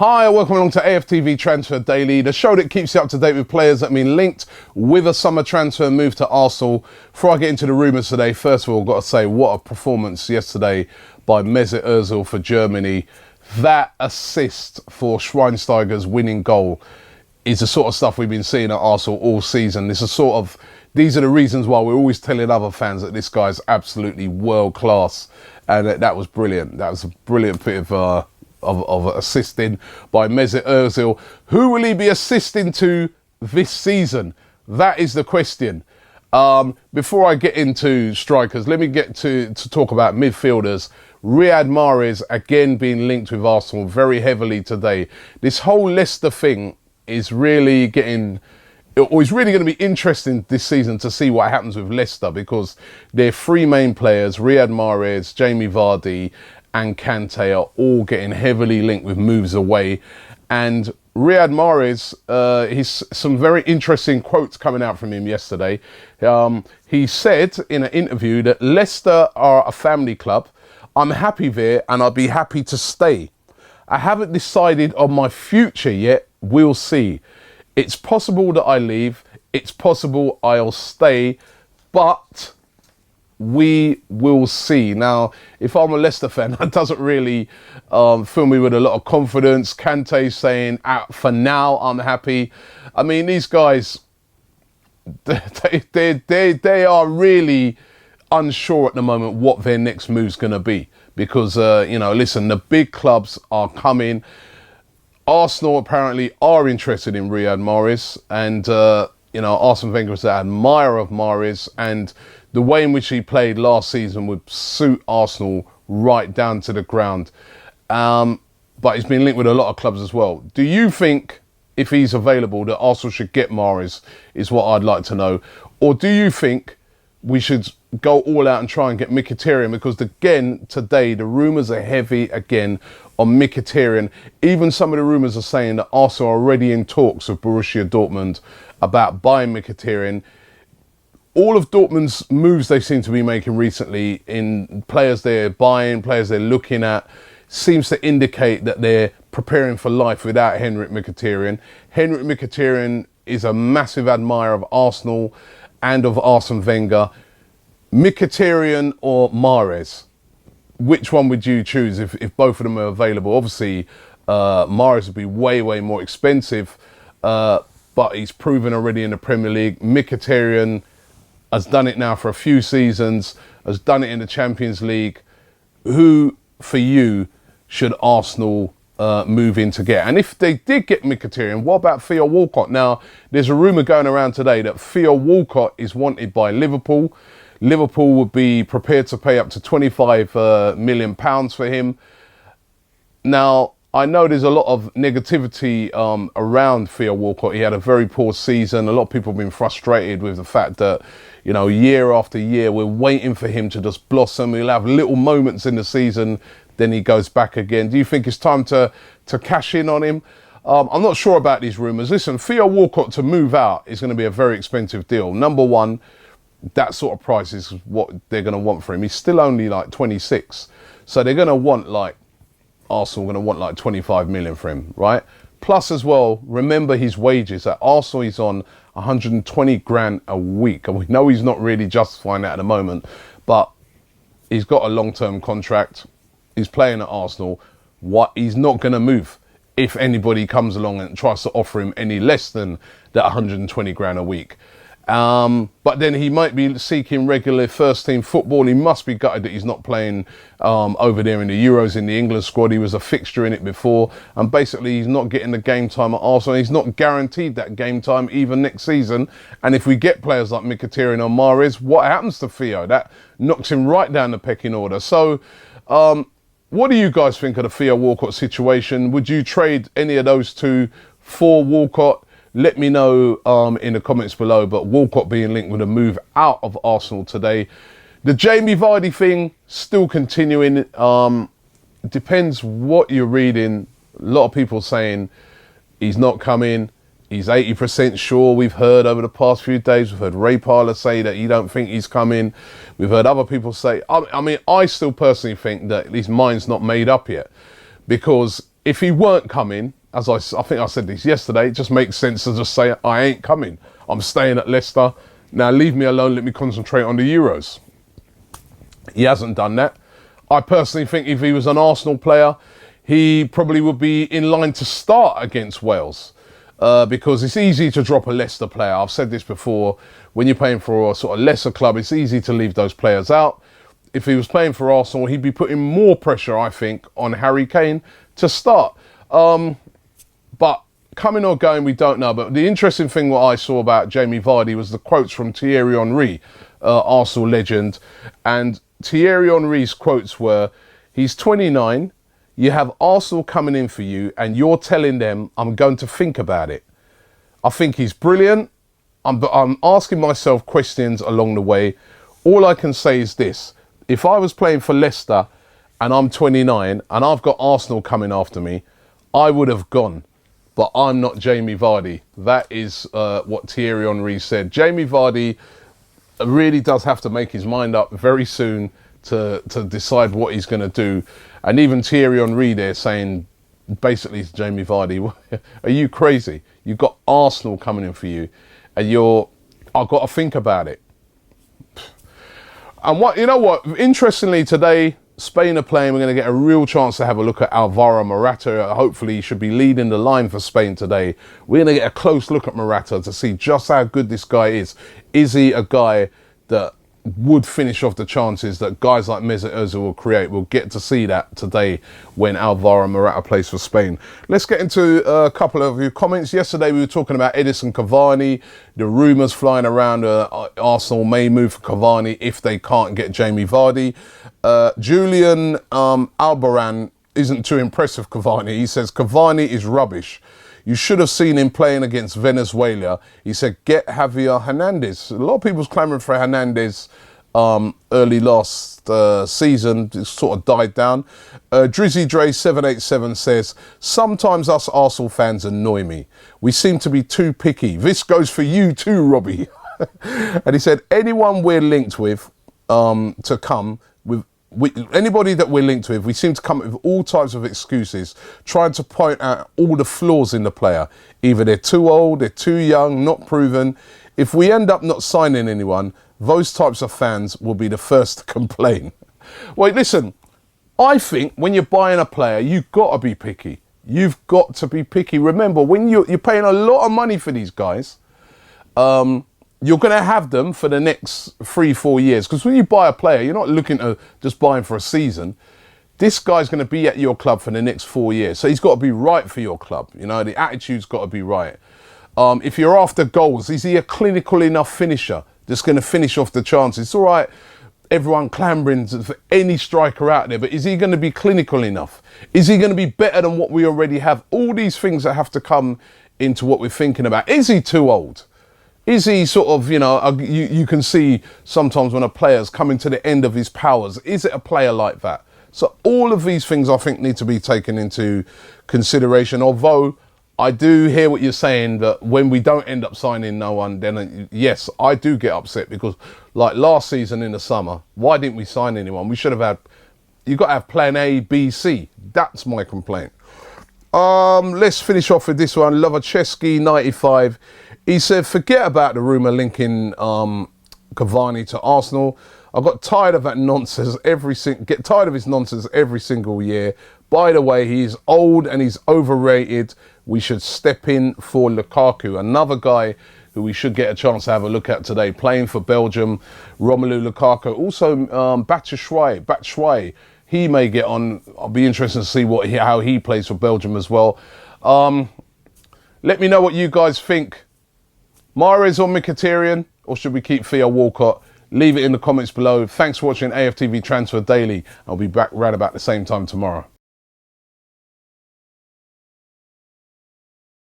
Hi, welcome along to AFTV Transfer Daily, the show that keeps you up to date with players that have been linked with a summer transfer move to Arsenal. Before I get into the rumours today, first of all, I've got to say what a performance yesterday by Mesut Özil for Germany. That assist for Schweinsteiger's winning goal is the sort of stuff we've been seeing at Arsenal all season. These are the reasons why we're always telling other fans that this guy's absolutely world class, and that was brilliant. That was a brilliant bit of assisting by Mesut Özil. Who will he be assisting to this season? That is the question. Before I get into strikers, let me get to talk about midfielders. Riyad Mahrez again being linked with Arsenal very heavily today. This whole Leicester thing is really going to be interesting this season to see what happens with Leicester, because their three main players, Riyad Mahrez, Jamie Vardy and Kante, are all getting heavily linked with moves away. And Riyad Mahrez, he's some very interesting quotes coming out from him yesterday. He said in an interview that Leicester are a family club. I'm happy there and I'll be happy to stay. I haven't decided on my future yet. We'll see. It's possible that I leave. It's possible I'll stay, but we will see. Now, if I'm a Leicester fan, that doesn't really fill me with a lot of confidence. Kante saying, for now, I'm happy. I mean, these guys, they are really unsure at the moment what their next move's going to be. Because, listen, the big clubs are coming. Arsenal apparently are interested in Riyad Mahrez, and Arsene Wenger is an admirer of Mahrez, and the way in which he played last season would suit Arsenal right down to the ground. But he's been linked with a lot of clubs as well. Do you think, if he's available, that Arsenal should get Mahrez, is what I'd like to know? Or do you think we should go all out and try and get Mkhitaryan? Because again, today, the rumours are heavy again on Mkhitaryan. Even some of the rumours are saying that Arsenal are already in talks with Borussia Dortmund about buying Mkhitaryan. All of Dortmund's moves they seem to be making recently in players they're buying, players they're looking at, seems to indicate that they're preparing for life without Henrik Mkhitaryan. Henrik Mkhitaryan is a massive admirer of Arsenal and of Arsene Wenger. Mkhitaryan or Mahrez? Which one would you choose if both of them are available? Obviously, Mahrez would be way, way more expensive, but he's proven already in the Premier League. Mkhitaryan has done it now for a few seasons, has done it in the Champions League. Who, for you, should Arsenal move in to get? And if they did get Mkhitaryan, what about Theo Walcott? Now, there's a rumour going around today that Theo Walcott is wanted by Liverpool. Liverpool would be prepared to pay up to £25 million for him. Now, I know there's a lot of negativity around Theo Walcott. He had a very poor season. A lot of people have been frustrated with the fact that, year after year, we're waiting for him to just blossom. He'll have little moments in the season, then he goes back again. Do you think it's time to cash in on him? I'm not sure about these rumours. Listen, Theo Walcott to move out is going to be a very expensive deal. Number one, that sort of price is what they're going to want for him. He's still only like 26. So they're going to want Arsenal are going to want 25 million for him, right? Plus as well, remember his wages. At Arsenal, he's on 120 grand a week. And we know he's not really justifying that at the moment, but he's got a long-term contract. He's playing at Arsenal. He's not going to move if anybody comes along and tries to offer him any less than that 120 grand a week. But then he might be seeking regular first team football. He must be gutted that he's not playing over there in the Euros in the England squad. He was a fixture in it before, and basically he's not getting the game time at Arsenal. He's not guaranteed that game time even next season. And if we get players like Mkhitaryan or Mahrez, what happens to Theo? That knocks him right down the pecking order. So what do you guys think of the Theo Walcott situation? Would you trade any of those two for Walcott? Let me know in the comments below. But Walcott being linked with a move out of Arsenal today. The Jamie Vardy thing still continuing. Depends what you're reading. A lot of people saying he's not coming. He's 80% sure. We've heard over the past few days. We've heard Ray Parlour say that he don't think he's coming. We've heard other people say. I mean, I still personally think that his mind's not made up yet, because if he weren't coming, as I think I said this yesterday, it just makes sense to just say, I ain't coming. I'm staying at Leicester. Now leave me alone, let me concentrate on the Euros. He hasn't done that. I personally think if he was an Arsenal player, he probably would be in line to start against Wales. Because it's easy to drop a Leicester player. I've said this before, when you're playing for a sort of lesser club, it's easy to leave those players out. If he was playing for Arsenal, he'd be putting more pressure, I think, on Harry Kane to start. But coming or going, we don't know. But the interesting thing what I saw about Jamie Vardy was the quotes from Thierry Henry, Arsenal legend. And Thierry Henry's quotes were, he's 29, you have Arsenal coming in for you, and you're telling them, I'm going to think about it. I think he's brilliant. I'm asking myself questions along the way. All I can say is this. If I was playing for Leicester and I'm 29 and I've got Arsenal coming after me, I would have gone. But I'm not Jamie Vardy. That is what Thierry Henry said. Jamie Vardy really does have to make his mind up very soon to decide what he's going to do. And even Thierry Henry there saying, basically to Jamie Vardy, are you crazy? You've got Arsenal coming in for you, and I've got to think about it. And you know what? Interestingly, today Spain are playing. We're going to get a real chance to have a look at Alvaro Morata. Hopefully, he should be leading the line for Spain today. We're going to get a close look at Morata to see just how good this guy is. Is he a guy that would finish off the chances that guys like Mesut Özil will create? We'll get to see that today when Alvaro Morata plays for Spain. Let's get into a couple of your comments. Yesterday we were talking about Edison Cavani, the rumours flying around Arsenal may move for Cavani if they can't get Jamie Vardy. Julian Albaran isn't too impressed with Cavani. He says Cavani is rubbish. You should have seen him playing against Venezuela. He said, get Javier Hernandez. A lot of people's clamouring for Hernandez early last season. It sort of died down. Drizzy Dre 787 says, sometimes us Arsenal fans annoy me. We seem to be too picky. This goes for you too, Robbie. And he said, anyone we're linked with to come with, anybody that we're linked with, we seem to come up with all types of excuses, trying to point out all the flaws in the player. Either they're too old, they're too young, not proven. If we end up not signing anyone, those types of fans will be the first to complain. Well, listen, I think when you're buying a player, you've got to be picky. You've got to be picky. Remember, when you're paying a lot of money for these guys, you're going to have them for the next 3-4 years. Because when you buy a player, you're not looking to just buy him for a season. This guy's going to be at your club for the next 4 years. So he's got to be right for your club. You know, the attitude's got to be right. If you're after goals, is he a clinical enough finisher that's going to finish off the chances? It's all right, everyone clambering for any striker out there, but is he going to be clinical enough? Is he going to be better than what we already have? All these things that have to come into what we're thinking about. Is he too old? Is he sort of, you know, you can see sometimes when a player's coming to the end of his powers, is it a player like that? So all of these things I think need to be taken into consideration, although I do hear what you're saying, that when we don't end up signing no one, then yes, I do get upset because like last season in the summer, why didn't we sign anyone? We should have had, you've got to have plan A, B, C. That's my complaint. Let's finish off with this one. Lovacheski 95. He said, forget about the rumour linking Cavani to Arsenal. I got tired of that nonsense get tired of his nonsense every single year. By the way, he's old and he's overrated. We should step in for Lukaku, another guy who we should get a chance to have a look at today, playing for Belgium. Romelu Lukaku, also Batshuayi. He may get on. I'll be interested to see how he plays for Belgium as well. Let me know what you guys think. Mahrez or Mkhitaryan, or should we keep Theo Walcott? Leave it in the comments below. Thanks for watching AFTV Transfer Daily. I'll be back right about the same time tomorrow.